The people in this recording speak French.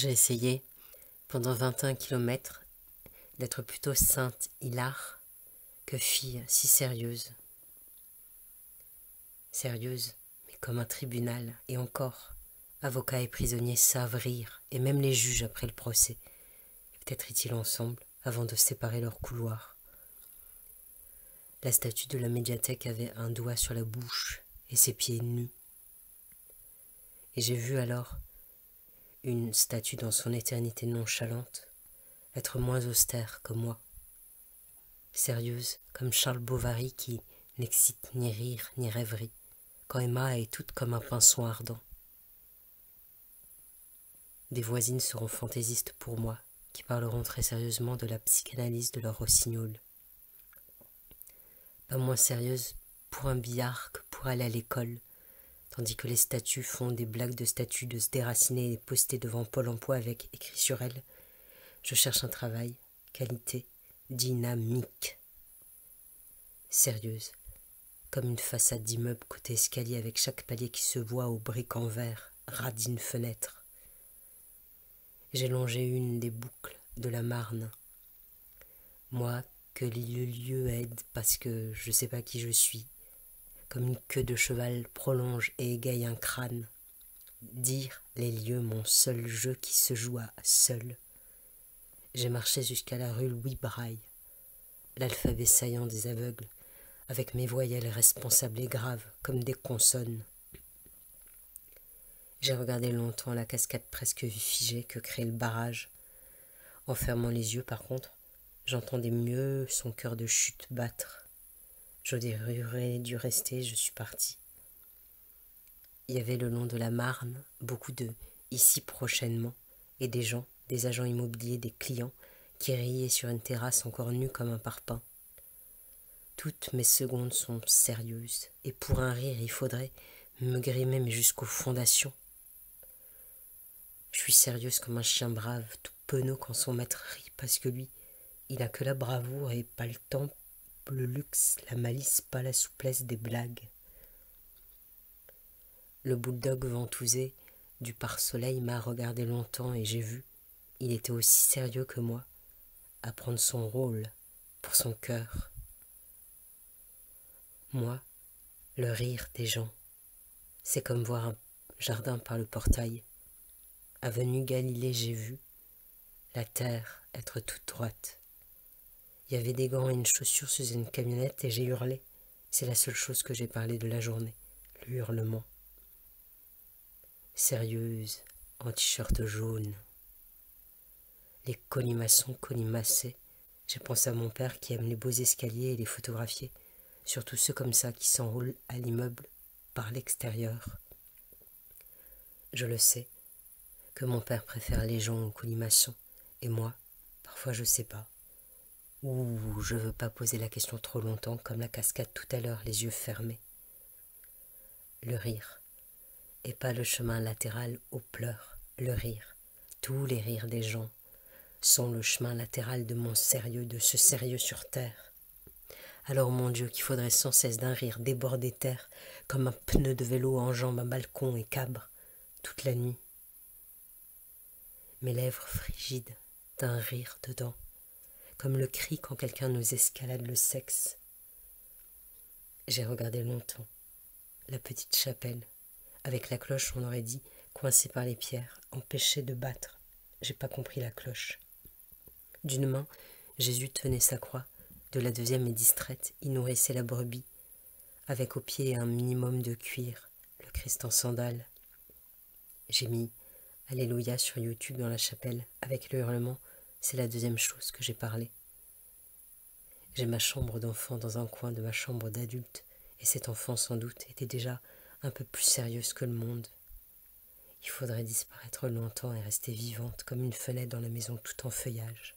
J'ai essayé, pendant 21 kilomètres, d'être plutôt sainte hilare que fille si sérieuse. Sérieuse, mais comme un tribunal, et encore, avocats et prisonniers savent rire, et même les juges après le procès. Peut-être est-il ensemble, avant de séparer leurs couloirs. La statue de la médiathèque avait un doigt sur la bouche, et ses pieds nus. Et j'ai vu alors une statue dans son éternité nonchalante, être moins austère que moi, sérieuse comme Charles Bovary qui n'excite ni rire ni rêverie, quand Emma est toute comme un pinson ardent. Des voisines seront fantaisistes pour moi, qui parleront très sérieusement de la psychanalyse de leur rossignol. Pas moins sérieuse pour un billard que pour aller à l'école, tandis que les statues font des blagues de statues de se déraciner et poster devant Pôle emploi avec écrit sur elles « Je cherche un travail, qualité, dynamique ». Sérieuse, comme une façade d'immeuble côté escalier avec chaque palier qui se voit aux briques en verre, ras d'une fenêtre. J'ai longé une des boucles de la Marne. Moi, que le lieu aide parce que je sais pas qui je suis, comme une queue de cheval prolonge et égaye un crâne. Dire les lieux mon seul jeu qui se joue à seul. J'ai marché jusqu'à la rue Louis Braille, l'alphabet saillant des aveugles, avec mes voyelles responsables et graves comme des consonnes. J'ai regardé longtemps la cascade presque figée que crée le barrage. En fermant les yeux, par contre, j'entendais mieux son cœur de chute battre. J'aurais dû rester, je suis parti. Il y avait le long de la Marne beaucoup de « ici prochainement » et des gens, des agents immobiliers, des clients, qui riaient sur une terrasse encore nue comme un parpaing. Toutes mes secondes sont sérieuses, et pour un rire, il faudrait me grimer mais jusqu'aux fondations. Je suis sérieuse comme un chien brave, tout penaud quand son maître rit, parce que lui, il a que la bravoure et pas le temps, le luxe, la malice, pas la souplesse des blagues. Le bulldog ventousé du pare-soleil m'a regardé longtemps et j'ai vu, il était aussi sérieux que moi, à prendre son rôle pour son cœur. Moi, le rire des gens, c'est comme voir un jardin par le portail. Avenue Galilée, j'ai vu la terre être toute droite. Il y avait des gants et une chaussure sous une camionnette et j'ai hurlé. C'est la seule chose que j'ai parlé de la journée, le hurlement. Sérieuse, en t-shirt jaune. Les colimaçons colimaçaient. J'ai pensé à mon père qui aime les beaux escaliers et les photographier, surtout ceux comme ça qui s'enroulent à l'immeuble par l'extérieur. Je le sais, que mon père préfère les gens aux colimaçons, et moi, parfois je sais pas. Ou je veux pas poser la question trop longtemps, comme la cascade tout à l'heure, les yeux fermés. Le rire, et pas le chemin latéral aux pleurs, le rire, tous les rires des gens, sont le chemin latéral de mon sérieux, de ce sérieux sur terre. Alors mon Dieu, qu'il faudrait sans cesse d'un rire déborder terre, comme un pneu de vélo enjambe un balcon et cabre, toute la nuit. Mes lèvres frigides, d'un rire dedans, comme le cri quand quelqu'un nous escalade le sexe. J'ai regardé longtemps la petite chapelle, avec la cloche, on aurait dit, coincée par les pierres, empêchée de battre. J'ai pas compris la cloche. D'une main, Jésus tenait sa croix, de la deuxième est distraite, il nourrissait la brebis, avec au pied un minimum de cuir, le Christ en sandales. J'ai mis Alléluia sur YouTube dans la chapelle, avec le hurlement, c'est la deuxième chose que j'ai parlé. J'ai ma chambre d'enfant dans un coin de ma chambre d'adulte, et cet enfant sans doute était déjà un peu plus sérieuse que le monde. Il faudrait disparaître longtemps et rester vivante comme une fenêtre dans la maison tout en feuillage.